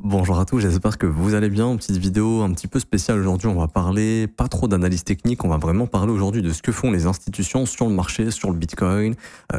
Bonjour à tous, j'espère que vous allez bien. Petite vidéo un petit peu spéciale aujourd'hui, on va parler pas trop d'analyse technique, on va vraiment parler aujourd'hui de ce que font les institutions sur le marché, sur le Bitcoin,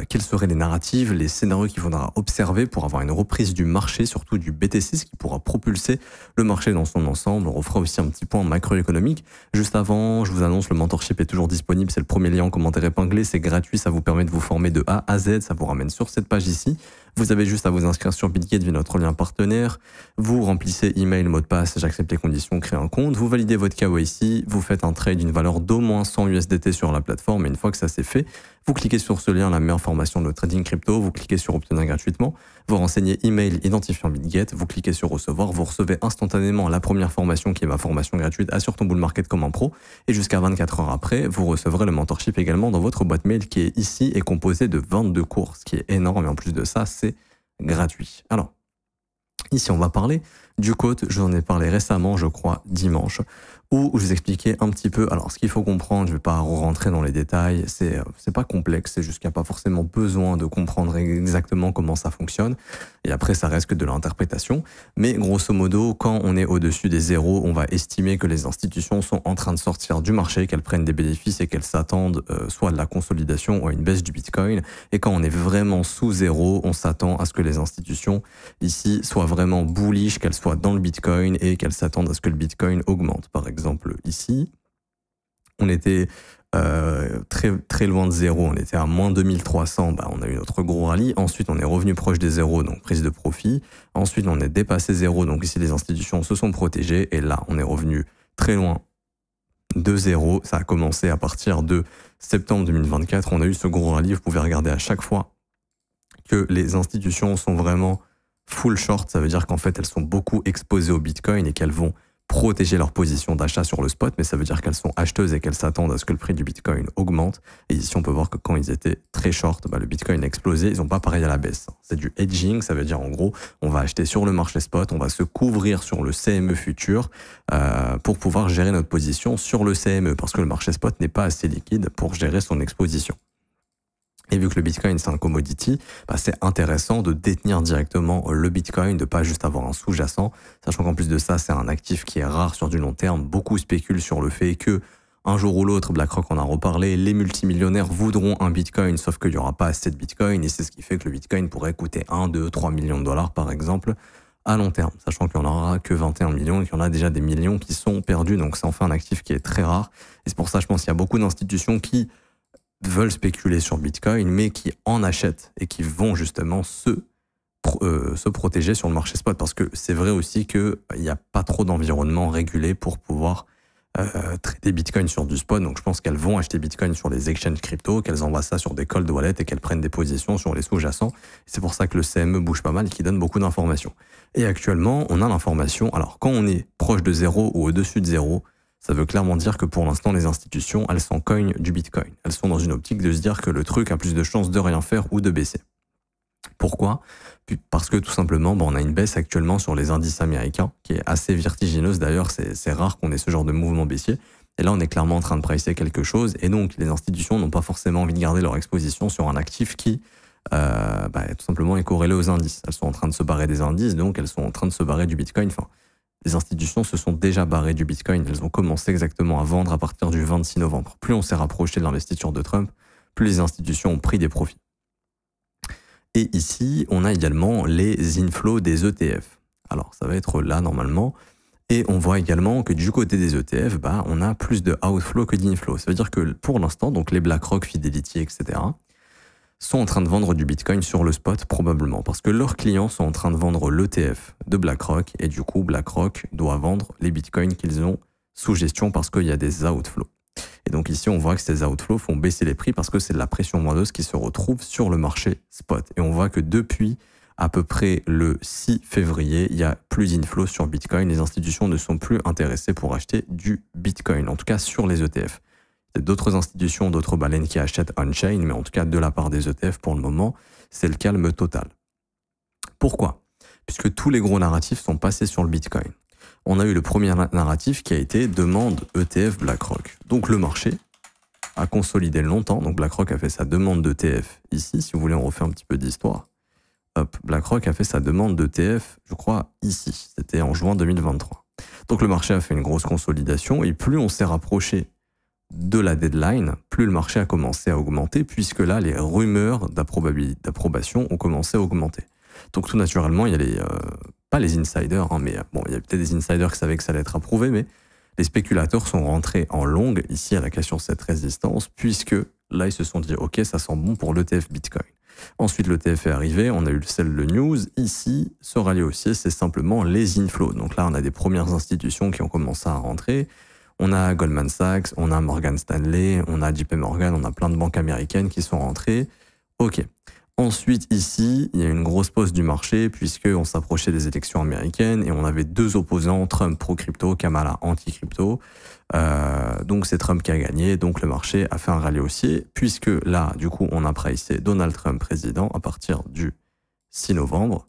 quelles seraient les narratives, les scénarios qu'il faudra observer pour avoir une reprise du marché, surtout du BTC, ce qui pourra propulser le marché dans son ensemble. On refera aussi un petit point macroéconomique. Juste avant, je vous annonce, le mentorship est toujours disponible, c'est le premier lien en commentaire épinglé, c'est gratuit, ça vous permet de vous former de A à Z, ça vous ramène sur cette page ici. Vous avez juste à vous inscrire sur Bitget via notre lien partenaire. Vous remplissez email, mot de passe, j'accepte les conditions, créez un compte. Vous validez votre KYC, vous faites un trade d'une valeur d'au moins 100 USDT sur la plateforme. Et une fois que ça c'est fait, vous cliquez sur ce lien, la meilleure formation de trading crypto. Vous cliquez sur obtenir gratuitement. Vous renseignez email identifiant Bitget. Vous cliquez sur recevoir. Vous recevez instantanément la première formation qui est ma formation gratuite Assure ton bull market comme un pro. Et jusqu'à 24 heures après, vous recevrez le mentorship également dans votre boîte mail qui est ici et composé de 22 cours, ce qui est énorme. Et en plus de ça, c'est gratuit. Alors, ici, on va parler du quote. Je vous en ai parlé récemment, je crois, dimanche, où je vous expliquais un petit peu. Alors, ce qu'il faut comprendre, je ne vais pas rentrer dans les détails, c'est pas complexe, c'est juste qu'il n'y a pas forcément besoin de comprendre exactement comment ça fonctionne. Et après, ça reste que de l'interprétation. Mais grosso modo, quand on est au-dessus des zéros, on va estimer que les institutions sont en train de sortir du marché, qu'elles prennent des bénéfices et qu'elles s'attendent soit à de la consolidation ou à une baisse du Bitcoin. Et quand on est vraiment sous zéro, on s'attend à ce que les institutions ici soient vraiment bullish, qu'elles soient dans le Bitcoin et qu'elles s'attendent à ce que le Bitcoin augmente. Par exemple, ici, on était très loin de zéro, on était à moins 2300, on a eu notre gros rallye. Ensuite, on est revenu proche des zéros, donc prise de profit. Ensuite, on est dépassé zéro, donc ici, les institutions se sont protégées. Et là, on est revenu très loin de zéro. Ça a commencé à partir de septembre 2024. On a eu ce gros rallye. Vous pouvez regarder à chaque fois que les institutions sont vraiment full short. Ça veut dire qu'en fait, elles sont beaucoup exposées au Bitcoin et qu'elles vont protéger leur position d'achat sur le spot, mais ça veut dire qu'elles sont acheteuses et qu'elles s'attendent à ce que le prix du Bitcoin augmente. Et ici, on peut voir que quand ils étaient très short, le Bitcoin a explosé. Ils n'ont pas pareil à la baisse. C'est du hedging, ça veut dire en gros, on va acheter sur le marché spot, on va se couvrir sur le CME futur pour pouvoir gérer notre position sur le CME, parce que le marché spot n'est pas assez liquide pour gérer son exposition. Et vu que le Bitcoin, c'est un commodity, c'est intéressant de détenir directement le Bitcoin, de pas juste avoir un sous-jacent, sachant qu'en plus de ça, c'est un actif qui est rare sur du long terme. Beaucoup spéculent sur le fait que un jour ou l'autre, BlackRock en a reparlé, les multimillionnaires voudront un Bitcoin, sauf qu'il n'y aura pas assez de Bitcoin, et c'est ce qui fait que le Bitcoin pourrait coûter 1, 2, 3 millions de dollars, par exemple, à long terme, sachant qu'il n'y en aura que 21 millions et qu'il y en a déjà des millions qui sont perdus. Donc c'est enfin un actif qui est très rare. Et c'est pour ça, je pense qu'il y a beaucoup d'institutions qui veulent spéculer sur Bitcoin, mais qui en achètent et qui vont justement se protéger sur le marché spot. Parce que c'est vrai aussi qu'il n'y a pas trop d'environnement régulé pour pouvoir trader Bitcoin sur du spot. Donc je pense qu'elles vont acheter Bitcoin sur les exchanges crypto, qu'elles envoient ça sur des cold wallets et qu'elles prennent des positions sur les sous-jacents. C'est pour ça que le CME bouge pas mal et qui donne beaucoup d'informations. Et actuellement, on a l'information. Alors quand on est proche de zéro ou au-dessus de zéro, ça veut clairement dire que pour l'instant, les institutions, elles s'en cognent du Bitcoin. Elles sont dans une optique de se dire que le truc a plus de chances de rien faire ou de baisser. Pourquoi? Parce que tout simplement, on a une baisse actuellement sur les indices américains, qui est assez vertigineuse. D'ailleurs, c'est rare qu'on ait ce genre de mouvement baissier. Et là, on est clairement en train de pricer quelque chose. Et donc, les institutions n'ont pas forcément envie de garder leur exposition sur un actif qui, tout simplement, est corrélé aux indices. Elles sont en train de se barrer des indices, donc elles sont en train de se barrer du Bitcoin. Enfin, les institutions se sont déjà barrées du Bitcoin. Elles ont commencé exactement à vendre à partir du 26 novembre. Plus on s'est rapproché de l'investiture de Trump, plus les institutions ont pris des profits. Et ici, on a également les inflows des ETF. Alors, ça va être là normalement. Et on voit également que du côté des ETF, on a plus de outflow que d'inflow. Ça veut dire que pour l'instant, donc les BlackRock, Fidelity, etc., sont en train de vendre du Bitcoin sur le spot probablement parce que leurs clients sont en train de vendre l'ETF de BlackRock et du coup BlackRock doit vendre les Bitcoins qu'ils ont sous gestion parce qu'il y a des outflows. Et donc ici on voit que ces outflows font baisser les prix parce que c'est de la pression moindreuse qui se retrouve sur le marché spot. Et on voit que depuis à peu près le 6 février, il y a plus d'inflows sur Bitcoin. Les institutions ne sont plus intéressées pour acheter du Bitcoin, en tout cas sur les ETF. D'autres institutions, d'autres baleines qui achètent on-chain, mais en tout cas de la part des ETF pour le moment, c'est le calme total. Pourquoi? Puisque tous les gros narratifs sont passés sur le Bitcoin. On a eu le premier narratif qui a été demande ETF BlackRock. Donc le marché a consolidé longtemps. Donc BlackRock a fait sa demande d'ETF ici. Si vous voulez, on refait un petit peu d'histoire. hop, BlackRock a fait sa demande d'ETF, je crois, ici. C'était en juin 2023. Donc le marché a fait une grosse consolidation et plus on s'est rapproché de la deadline, plus le marché a commencé à augmenter puisque là, les rumeurs d'approbation ont commencé à augmenter. Donc tout naturellement, il y a pas les insiders, hein, mais bon, il y a peut-être des insiders qui savaient que ça allait être approuvé, mais les spéculateurs sont rentrés en longue ici à la question de cette résistance puisque là, ils se sont dit, ok, ça sent bon pour l'ETF Bitcoin. Ensuite, l'ETF est arrivé, on a eu le sell de news. Ici, ce rallye haussier, c'est simplement les inflows. Donc là, on a des premières institutions qui ont commencé à rentrer. On a Goldman Sachs, on a Morgan Stanley, on a JP Morgan, on a plein de banques américaines qui sont rentrées. Ok. Ensuite, ici, il y a une grosse pause du marché puisqu'on s'approchait des élections américaines et on avait deux opposants, Trump pro-crypto, Kamala anti-crypto. Donc c'est Trump qui a gagné, donc le marché a fait un rallye haussier puisque là, du coup, on a pricé Donald Trump président à partir du 6 novembre.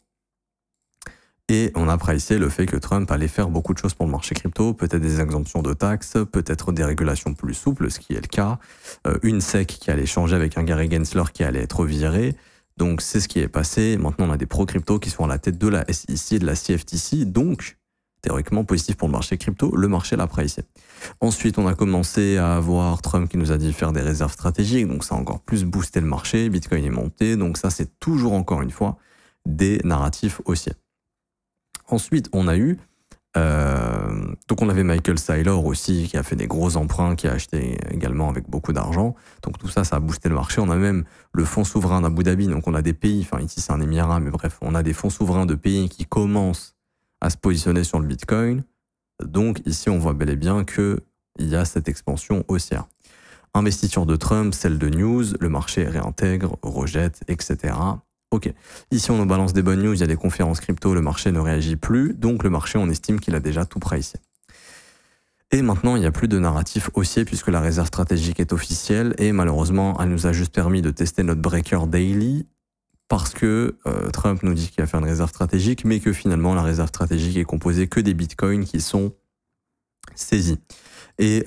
Et on a pricé le fait que Trump allait faire beaucoup de choses pour le marché crypto, peut-être des exemptions de taxes, peut-être des régulations plus souples, ce qui est le cas, une SEC qui allait changer avec un Gary Gensler qui allait être viré. Donc c'est ce qui est passé. Maintenant, on a des pro-crypto qui sont à la tête de la SEC et de la CFTC, donc théoriquement positif pour le marché crypto, le marché l'a pricé. Ensuite, on a commencé à avoir Trump qui nous a dit faire des réserves stratégiques, donc ça a encore plus boosté le marché, Bitcoin est monté, donc ça c'est toujours encore une fois des narratifs haussiers. Ensuite, on a eu, donc on avait Michael Saylor aussi qui a fait des gros emprunts, qui a acheté également avec beaucoup d'argent. Donc tout ça, ça a boosté le marché. On a même le fonds souverain d'Abu Dhabi. Donc on a des pays, enfin ici c'est un émirat, mais bref, on a des fonds souverains de pays qui commencent à se positionner sur le Bitcoin. Donc ici, on voit bel et bien qu'il y a cette expansion haussière. Investiture de Trump, celle de news, le marché réintègre, rejette, etc. Ok, ici on nous balance des bonnes news, il y a des conférences crypto, le marché ne réagit plus, donc le marché on estime qu'il a déjà tout pricé. Et maintenant il n'y a plus de narratif haussier puisque la réserve stratégique est officielle et malheureusement elle nous a juste permis de tester notre breaker daily parce que Trump nous dit qu'il va faire une réserve stratégique mais que finalement la réserve stratégique est composée que des bitcoins qui sont saisis et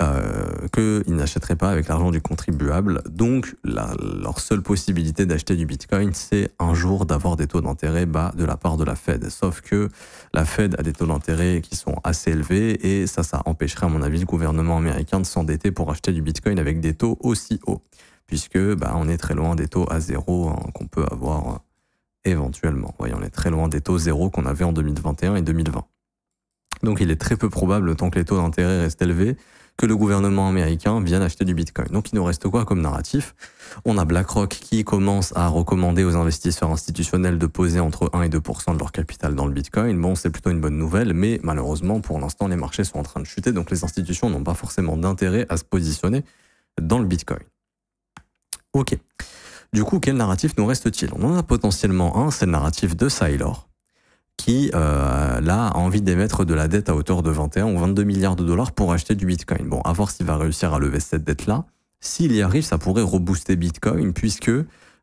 qu'ils n'achèteraient pas avec l'argent du contribuable. Donc, leur seule possibilité d'acheter du Bitcoin, c'est un jour d'avoir des taux d'intérêt bas de la part de la Fed. Sauf que la Fed a des taux d'intérêt qui sont assez élevés et ça empêcherait, à mon avis, le gouvernement américain de s'endetter pour acheter du Bitcoin avec des taux aussi hauts. Puisque on est très loin des taux à zéro qu'on peut avoir éventuellement. Oui, on est très loin des taux zéro qu'on avait en 2021 et 2020. Donc, il est très peu probable, tant que les taux d'intérêt restent élevés, que le gouvernement américain vienne acheter du Bitcoin. Donc il nous reste quoi comme narratif? On a BlackRock qui commence à recommander aux investisseurs institutionnels de poser entre 1 et 2% de leur capital dans le Bitcoin. Bon, c'est plutôt une bonne nouvelle, mais malheureusement, pour l'instant, les marchés sont en train de chuter, donc les institutions n'ont pas forcément d'intérêt à se positionner dans le Bitcoin. Ok. Du coup, quel narratif nous reste-t-il? On en a potentiellement un, c'est le narratif de Saylor, qui là a envie d'émettre de la dette à hauteur de 21 ou 22 milliards de dollars pour acheter du Bitcoin. Bon, à voir s'il va réussir à lever cette dette-là. S'il y arrive, ça pourrait rebooster Bitcoin puisque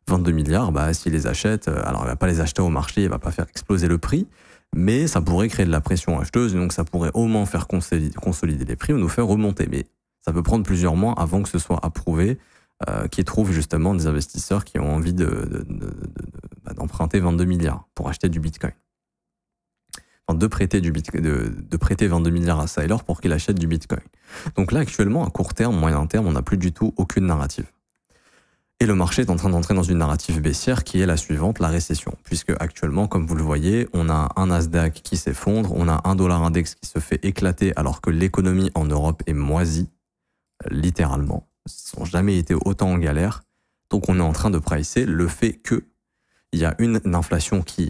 22 milliards, s'il les achète, alors il va pas les acheter au marché, il va pas faire exploser le prix, mais ça pourrait créer de la pression acheteuse, donc ça pourrait au moins faire consolider les prix ou nous faire remonter. Mais ça peut prendre plusieurs mois avant que ce soit approuvé, qu'ils trouvent justement des investisseurs qui ont envie d'emprunter 22 milliards pour acheter du Bitcoin. De prêter 22 milliards à Saylor pour qu'il achète du Bitcoin. Donc là, actuellement, à court terme, moyen terme, on n'a plus du tout aucune narrative. Et le marché est en train d'entrer dans une narrative baissière qui est la suivante, la récession. Puisque actuellement, comme vous le voyez, on a un Nasdaq qui s'effondre, on a un dollar index qui se fait éclater alors que l'économie en Europe est moisie, littéralement. Ils n'ont jamais été autant en galère. Donc on est en train de pricer le fait qu'il y a une inflation qui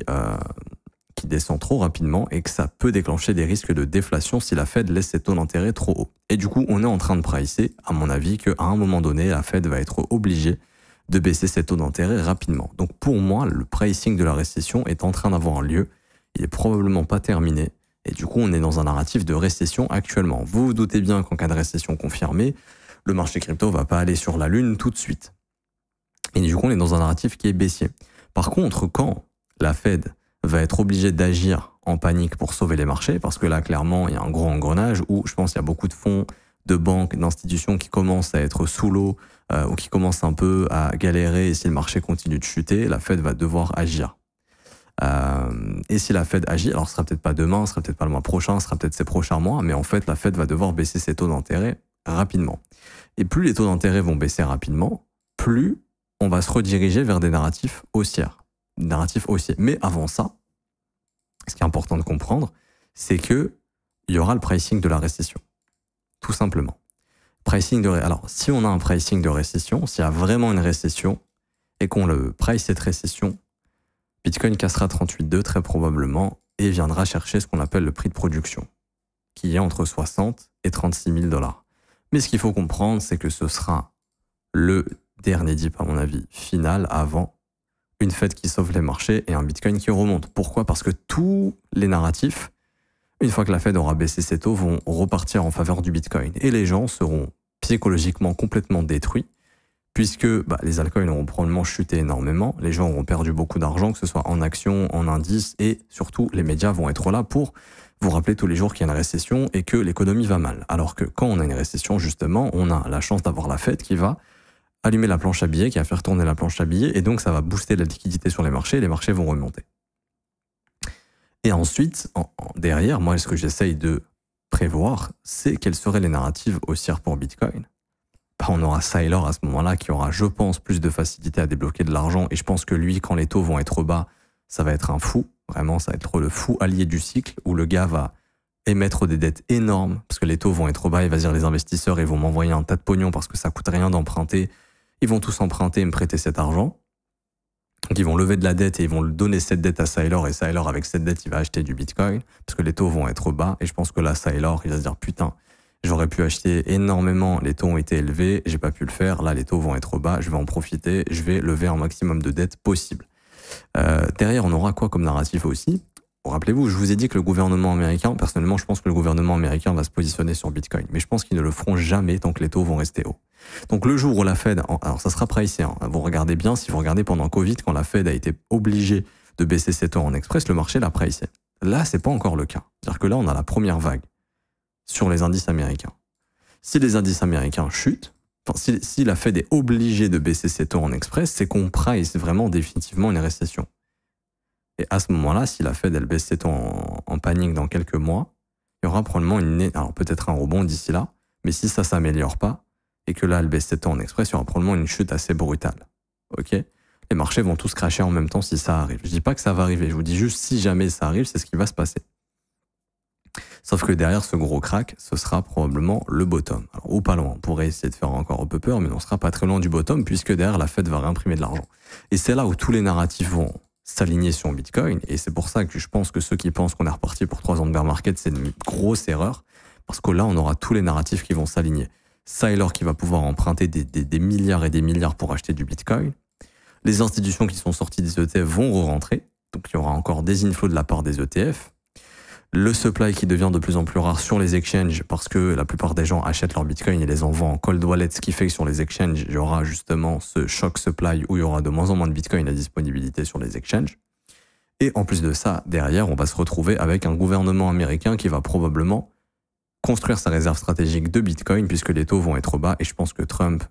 descend trop rapidement et que ça peut déclencher des risques de déflation si la Fed laisse ses taux d'intérêt trop hauts. Et du coup, on est en train de pricer, à mon avis, qu'à un moment donné, la Fed va être obligée de baisser ses taux d'intérêt rapidement. Donc pour moi, le pricing de la récession est en train d'avoir lieu. Il est probablement pas terminé. Et du coup, on est dans un narratif de récession actuellement. Vous vous doutez bien qu'en cas de récession confirmée, le marché crypto va pas aller sur la lune tout de suite. Et du coup, on est dans un narratif qui est baissier. Par contre, quand la Fed va être obligé d'agir en panique pour sauver les marchés, parce que là, clairement, il y a un gros engrenage où je pense qu'il y a beaucoup de fonds, de banques, d'institutions qui commencent à être sous l'eau ou qui commencent un peu à galérer et si le marché continue de chuter, la Fed va devoir agir. Et si la Fed agit, alors ce sera peut-être pas demain, ce sera peut-être pas le mois prochain, ce sera peut-être ces prochains mois, mais en fait la Fed va devoir baisser ses taux d'intérêt rapidement. Et plus les taux d'intérêt vont baisser rapidement, plus on va se rediriger vers des narratifs haussières. Mais avant ça, ce qui est important de comprendre, c'est qu'il y aura le pricing de la récession. Tout simplement. Alors, si on a un pricing de récession, s'il y a vraiment une récession et qu'on le price cette récession, Bitcoin cassera 38,2 très probablement et viendra chercher ce qu'on appelle le prix de production, qui est entre 60 et 36 000 $. Mais ce qu'il faut comprendre, c'est que ce sera le dernier dip, à mon avis, final avant une Fed qui sauve les marchés et un Bitcoin qui remonte. Pourquoi? Parce que tous les narratifs, une fois que la Fed aura baissé ses taux, vont repartir en faveur du Bitcoin. Et les gens seront psychologiquement complètement détruits, puisque les altcoins auront probablement chuté énormément, les gens auront perdu beaucoup d'argent, que ce soit en actions, en indices, et surtout les médias vont être là pour vous rappeler tous les jours qu'il y a une récession et que l'économie va mal. Alors que quand on a une récession, justement, on a la chance d'avoir la Fed qui va allumer la planche à billets, qui va faire tourner la planche à billets, et donc ça va booster la liquidité sur les marchés vont remonter. Et ensuite, derrière, moi, ce que j'essaye de prévoir, c'est quelles seraient les narratives haussières pour Bitcoin. On aura Saylor à ce moment-là qui aura, je pense, plus de facilité à débloquer de l'argent, et je pense que lui, quand les taux vont être bas, ça va être un fou. Vraiment, ça va être le fou allié du cycle, où le gars va émettre des dettes énormes, parce que les taux vont être bas, il va dire les investisseurs, ils vont m'envoyer un tas de pognon parce que ça coûte rien d'emprunter. Ils vont tous emprunter et me prêter cet argent. Donc ils vont lever de la dette et ils vont donner cette dette à Saylor, et Saylor avec cette dette il va acheter du Bitcoin parce que les taux vont être bas, et je pense que là Saylor il va se dire putain, j'aurais pu acheter énormément, les taux ont été élevés, j'ai pas pu le faire, là les taux vont être bas, je vais en profiter, je vais lever un maximum de dettes possible. Derrière on aura quoi comme narratif aussi? Rappelez-vous, je vous ai dit que le gouvernement américain, personnellement je pense que le gouvernement américain va se positionner sur Bitcoin, mais je pense qu'ils ne le feront jamais tant que les taux vont rester hauts. Donc le jour où la Fed, alors ça sera pricé, vous regardez bien, si vous regardez pendant Covid, quand la Fed a été obligée de baisser ses taux en express, le marché l'a pricé. Là, c'est pas encore le cas. C'est-à-dire que là, on a la première vague sur les indices américains. Si les indices américains chutent, si la Fed est obligée de baisser ses taux en express, c'est qu'on price vraiment définitivement une récession. Et à ce moment-là, si la Fed elle baisse ses taux en panique dans quelques mois, il y aura probablement alors peut-être un rebond d'ici là, mais si ça s'améliore pas, et que là, elle baisse ses taux en express, il y aura probablement une chute assez brutale. Ok? Les marchés vont tous cracher en même temps si ça arrive. Je dis pas que ça va arriver, je vous dis juste si jamais ça arrive, c'est ce qui va se passer. Sauf que derrière ce gros crack, ce sera probablement le bottom. Alors, ou pas loin, on pourrait essayer de faire encore un peu peur, mais on sera pas très loin du bottom, puisque derrière, la Fed va réimprimer de l'argent. Et c'est là où tous les narratifs vont s'aligner sur Bitcoin, et c'est pour ça que je pense que ceux qui pensent qu'on est reparti pour 3 ans de bear market, c'est une grosse erreur, parce que là, on aura tous les narratifs qui vont s'aligner. Saylor qui va pouvoir emprunter des milliards et des milliards pour acheter du Bitcoin. Les institutions qui sont sorties des ETF vont re-rentrer. Donc il y aura encore des inflows de la part des ETF. Le supply qui devient de plus en plus rare sur les exchanges parce que la plupart des gens achètent leur Bitcoin et les envoient en cold wallet, ce qui fait que sur les exchanges, il y aura justement ce shock supply où il y aura de moins en moins de Bitcoin à disponibilité sur les exchanges. Et en plus de ça, derrière, on va se retrouver avec un gouvernement américain qui va probablement construire sa réserve stratégique de Bitcoin puisque les taux vont être bas, et je pense que Trump,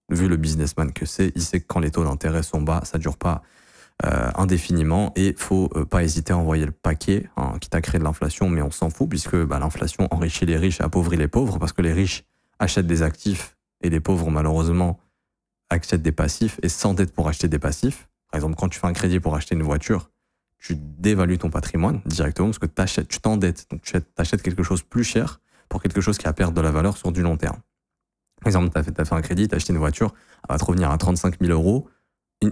vu le businessman que c'est, il sait que quand les taux d'intérêt sont bas, ça dure pas indéfiniment, et faut pas hésiter à envoyer le paquet, quitte à créer de l'inflation, mais on s'en fout puisque l'inflation enrichit les riches et appauvrit les pauvres, parce que les riches achètent des actifs et les pauvres malheureusement achètent des passifs et s'endettent pour acheter des passifs. Par exemple, quand tu fais un crédit pour acheter une voiture, tu dévalues ton patrimoine directement parce que tu t'endettes. Donc tu achètes quelque chose plus cher pour quelque chose qui va perdre de la valeur sur du long terme. Par exemple, tu as fait un crédit, tu as acheté une voiture, elle va te revenir à 35 000 €.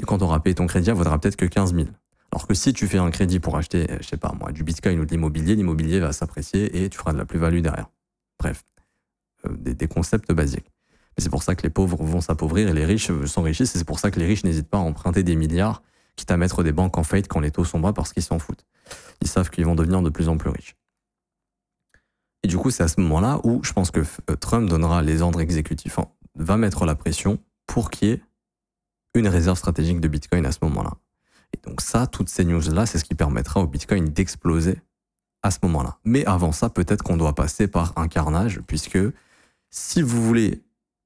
Quand tu auras payé ton crédit, elle vaudra peut-être que 15 000. Alors que si tu fais un crédit pour acheter, je sais pas moi, du Bitcoin ou de l'immobilier va s'apprécier et tu feras de la plus-value derrière. Bref, des concepts basiques. Mais c'est pour ça que les pauvres vont s'appauvrir et les riches s'enrichissent, et c'est pour ça que les riches n'hésitent pas à emprunter des milliards, quitte à mettre des banques en faillite quand les taux sont bas, parce qu'ils s'en foutent. Ils savent qu'ils vont devenir de plus en plus riches. Et du coup, c'est à ce moment-là où je pense que Trump donnera les ordres exécutifs, va mettre la pression pour qu'il y ait une réserve stratégique de Bitcoin à ce moment-là. Et donc ça, toutes ces news-là, c'est ce qui permettra au Bitcoin d'exploser à ce moment-là. Mais avant ça, peut-être qu'on doit passer par un carnage, puisque si vous voulez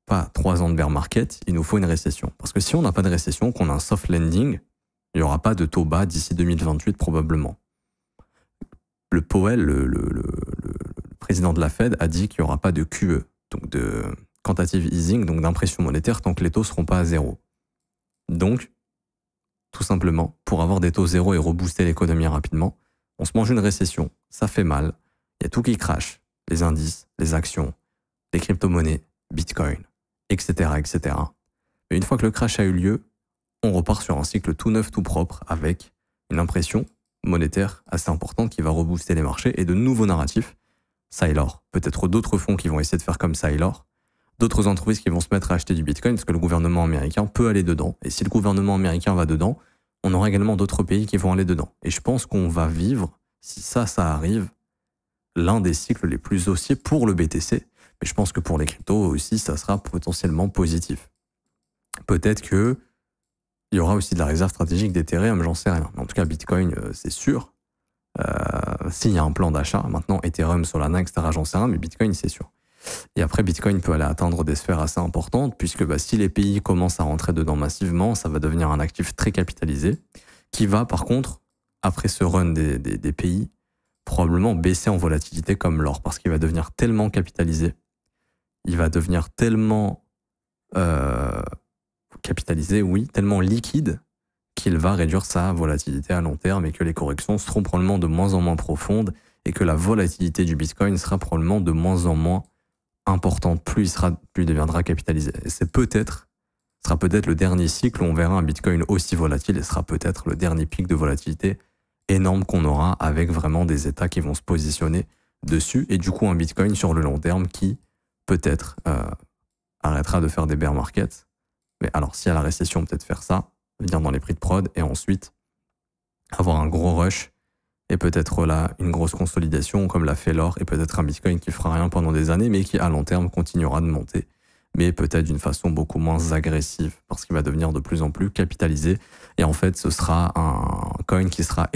pas 3 ans de bear market, il nous faut une récession. Parce que si on n'a pas de récession, qu'on a un soft landing, Il n'y aura pas de taux bas d'ici 2028 probablement. Le Powell, le président de la Fed, a dit qu'il n'y aura pas de QE, donc de quantitative easing, donc d'impression monétaire, tant que les taux ne seront pas à zéro. Donc, tout simplement, pour avoir des taux zéro et rebooster l'économie rapidement, on se mange une récession, ça fait mal, il y a tout qui crache, les indices, les actions, les crypto-monnaies, Bitcoin, etc., etc. Mais une fois que le crash a eu lieu, on repart sur un cycle tout neuf, tout propre, avec une impression monétaire assez importante qui va rebooster les marchés et de nouveaux narratifs, Sailor, peut-être d'autres fonds qui vont essayer de faire comme Sailor, d'autres entreprises qui vont se mettre à acheter du Bitcoin parce que le gouvernement américain peut aller dedans. Et si le gouvernement américain va dedans, on aura également d'autres pays qui vont aller dedans. Et je pense qu'on va vivre, si ça arrive, l'un des cycles les plus haussiers pour le BTC. Mais je pense que pour les cryptos aussi, ça sera potentiellement positif. Peut-être que il y aura aussi de la réserve stratégique d'Ethereum, j'en sais rien. En tout cas, Bitcoin, c'est sûr. S'il y a un plan d'achat, maintenant Ethereum, Solana, etc., j'en sais rien, mais Bitcoin, c'est sûr. Et après, Bitcoin peut aller atteindre des sphères assez importantes, puisque si les pays commencent à rentrer dedans massivement, ça va devenir un actif très capitalisé, qui va par contre, après ce run des pays, probablement baisser en volatilité comme l'or, parce qu'il va devenir tellement capitalisé, il va devenir tellement capitalisé, oui, tellement liquide, qu'il va réduire sa volatilité à long terme et que les corrections seront probablement de moins en moins profondes et que la volatilité du Bitcoin sera probablement de moins en moins importante, plus il deviendra capitalisé. Et ce sera peut-être le dernier cycle où on verra un Bitcoin aussi volatile et sera peut-être le dernier pic de volatilité énorme qu'on aura avec vraiment des États qui vont se positionner dessus et du coup un Bitcoin sur le long terme qui peut-être arrêtera de faire des bear markets. Mais alors si à la récession peut-être faire ça, venir dans les prix de prod et ensuite avoir un gros rush et peut-être là une grosse consolidation comme l'a fait l'or et peut-être un Bitcoin qui fera rien pendant des années mais qui à long terme continuera de monter, mais peut-être d'une façon beaucoup moins agressive parce qu'il va devenir de plus en plus capitalisé et en fait ce sera un coin qui sera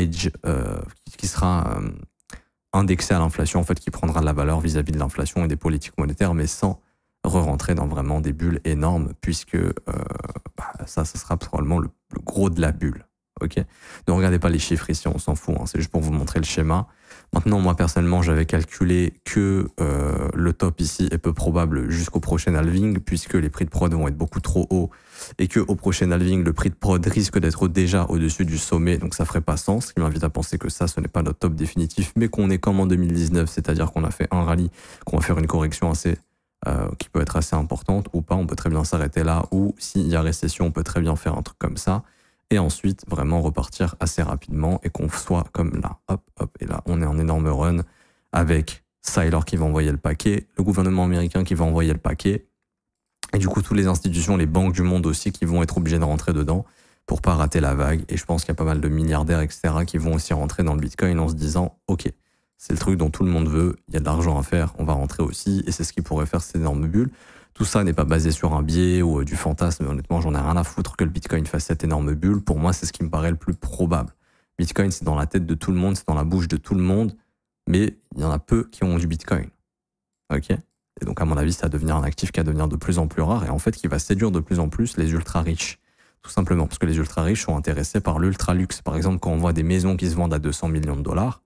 indexé à l'inflation, en fait qui prendra de la valeur vis-à-vis de l'inflation et des politiques monétaires mais sans re-rentrer dans vraiment des bulles énormes puisque ça sera probablement le gros de la bulle. Okay, ne regardez pas les chiffres ici, on s'en fout, hein, c'est juste pour vous montrer le schéma. Maintenant, moi personnellement, j'avais calculé que le top ici est peu probable jusqu'au prochain halving, puisque les prix de prod vont être beaucoup trop hauts, et qu'au prochain halving, le prix de prod risque d'être déjà au-dessus du sommet, donc ça ferait pas sens, ce qui m'invite à penser que ça, ce n'est pas notre top définitif, mais qu'on est comme en 2019, c'est-à-dire qu'on a fait un rallye, qu'on va faire une correction assez qui peut être assez importante ou pas, on peut très bien s'arrêter là, ou s'il y a récession, on peut très bien faire un truc comme ça, et ensuite vraiment repartir assez rapidement et qu'on soit comme là, hop, hop, et là on est en énorme run avec Sailor qui va envoyer le paquet, le gouvernement américain qui va envoyer le paquet, et du coup toutes les institutions, les banques du monde aussi qui vont être obligées de rentrer dedans pour pas rater la vague, et je pense qu'il y a pas mal de milliardaires, etc. qui vont aussi rentrer dans le Bitcoin en se disant, ok, c'est le truc dont tout le monde veut, il y a de l'argent à faire, on va rentrer aussi, et c'est ce qui pourrait faire cette énorme bulle. Tout ça n'est pas basé sur un biais ou du fantasme, honnêtement j'en ai rien à foutre que le Bitcoin fasse cette énorme bulle, pour moi c'est ce qui me paraît le plus probable. Bitcoin c'est dans la tête de tout le monde, c'est dans la bouche de tout le monde, mais il y en a peu qui ont du Bitcoin. Ok ? Et donc à mon avis ça va devenir un actif qui va devenir de plus en plus rare, et en fait qui va séduire de plus en plus les ultra riches. Tout simplement, parce que les ultra riches sont intéressés par l'ultra luxe. Par exemple, quand on voit des maisons qui se vendent à 200 millions de dollars,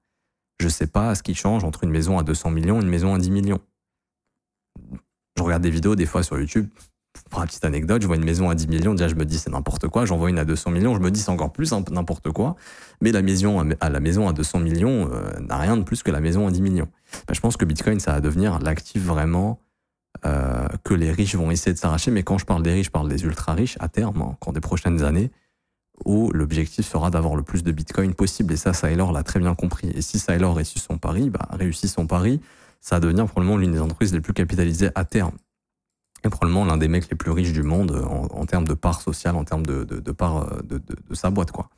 je sais pas ce qui change entre une maison à 200 millions et une maison à 10 millions. Je regarde des vidéos des fois sur YouTube, pour la petite anecdote, je vois une maison à 10 millions, déjà je me dis c'est n'importe quoi, j'en vois une à 200 millions, je me dis c'est encore plus n'importe quoi, mais la maison à 200 millions n'a rien de plus que la maison à 10 millions. Ben, je pense que Bitcoin ça va devenir l'actif vraiment que les riches vont essayer de s'arracher, mais quand je parle des riches, je parle des ultra riches à terme, hein, quand des prochaines années, où l'objectif sera d'avoir le plus de Bitcoin possible, et ça Sailor l'a très bien compris. Et si Sailor réussit son pari, ça va devenir probablement l'une des entreprises les plus capitalisées à terme. Et probablement l'un des mecs les plus riches du monde en termes de part sociale, en termes de part de sa boîte, quoi.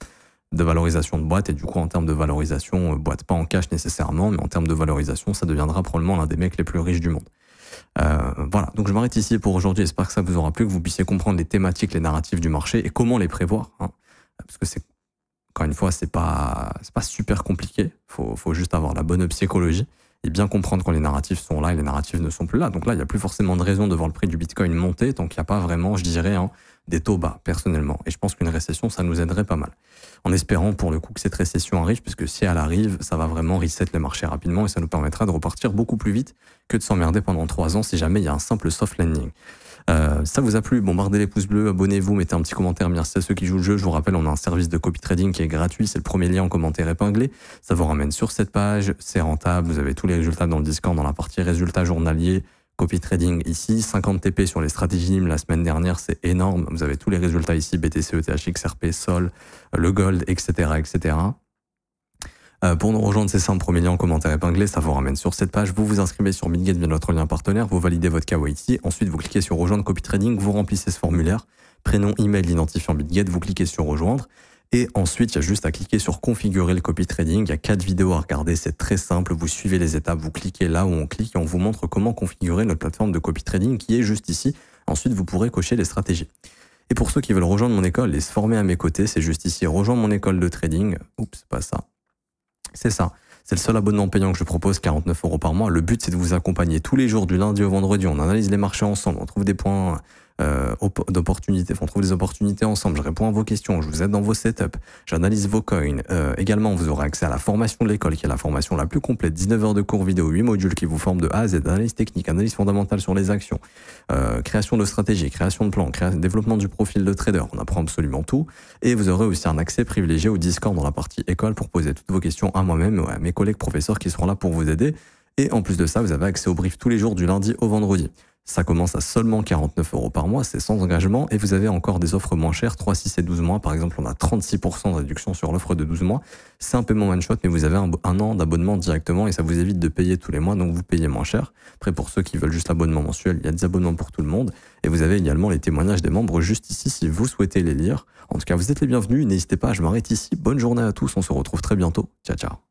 De valorisation de boîte, et du coup en termes de valorisation boîte, pas en cash nécessairement, mais en termes de valorisation, ça deviendra probablement l'un des mecs les plus riches du monde. Voilà, donc je m'arrête ici pour aujourd'hui, j'espère que ça vous aura plu, que vous puissiez comprendre les thématiques, les narratifs du marché et comment les prévoir, hein, parce que c'est, encore une fois, c'est pas super compliqué, faut juste avoir la bonne psychologie et bien comprendre quand les narratifs sont là et les narratifs ne sont plus là. Donc là, il n'y a plus forcément de raison de voir le prix du Bitcoin monter tant qu'il n'y a pas vraiment, je dirais, des taux bas, personnellement. Et je pense qu'une récession, ça nous aiderait pas mal. En espérant, pour le coup, que cette récession arrive, puisque si elle arrive, ça va vraiment reset les marchés rapidement et ça nous permettra de repartir beaucoup plus vite que de s'emmerder pendant 3 ans si jamais il y a un simple soft landing. Ça vous a plu, bombardez les pouces bleus, abonnez-vous, mettez un petit commentaire, merci à ceux qui jouent le jeu. Je vous rappelle, on a un service de copy trading qui est gratuit, c'est le premier lien en commentaire épinglé. Ça vous ramène sur cette page, c'est rentable, vous avez tous les résultats dans le Discord, dans la partie résultats journaliers, copy trading ici, 50 TP sur les stratégies la semaine dernière, c'est énorme. Vous avez tous les résultats ici, BTC, ETH, XRP, Sol, le Gold, etc., etc. Pour nous rejoindre, c'est simple, premier lien en commentaire épinglé, ça vous ramène sur cette page, vous vous inscrivez sur BitGet via notre lien partenaire, vous validez votre KYC, ensuite vous cliquez sur rejoindre copy trading, vous remplissez ce formulaire, prénom, email, identifiant BitGet, vous cliquez sur rejoindre, et ensuite il y a juste à cliquer sur configurer le copy trading, il y a 4 vidéos à regarder, c'est très simple, vous suivez les étapes, vous cliquez là où on clique et on vous montre comment configurer notre plateforme de copy trading qui est juste ici, ensuite vous pourrez cocher les stratégies. Et pour ceux qui veulent rejoindre mon école et se former à mes côtés, c'est juste ici, rejoindre mon école de trading, oups, pas ça. C'est ça. C'est le seul abonnement payant que je propose, 49 € par mois. Le but, c'est de vous accompagner tous les jours, du lundi au vendredi. On analyse les marchés ensemble, on trouve des points d'opportunité, on trouve des opportunités ensemble. Je réponds à vos questions, je vous aide dans vos setups, j'analyse vos coins. Également, vous aurez accès à la formation de l'école, qui est la formation la plus complète. 19 heures de cours vidéo, 8 modules qui vous forment de A à Z, analyse technique, analyse fondamentale sur les actions, création de stratégie, création de plans, développement du profil de trader. On apprend absolument tout. Et vous aurez aussi un accès privilégié au Discord dans la partie école pour poser toutes vos questions à moi-même et à mes collègues professeurs qui seront là pour vous aider. Et en plus de ça, vous avez accès au brief tous les jours du lundi au vendredi. Ça commence à seulement 49 € par mois, c'est sans engagement, et vous avez encore des offres moins chères, 3, 6 et 12 mois. Par exemple, on a 36% de réduction sur l'offre de 12 mois. C'est un paiement one shot, mais vous avez un an d'abonnement directement et ça vous évite de payer tous les mois, donc vous payez moins cher. Après, pour ceux qui veulent juste l'abonnement mensuel, il y a des abonnements pour tout le monde. Et vous avez également les témoignages des membres juste ici si vous souhaitez les lire. En tout cas, vous êtes les bienvenus, n'hésitez pas, je m'arrête ici. Bonne journée à tous, on se retrouve très bientôt. Ciao, ciao.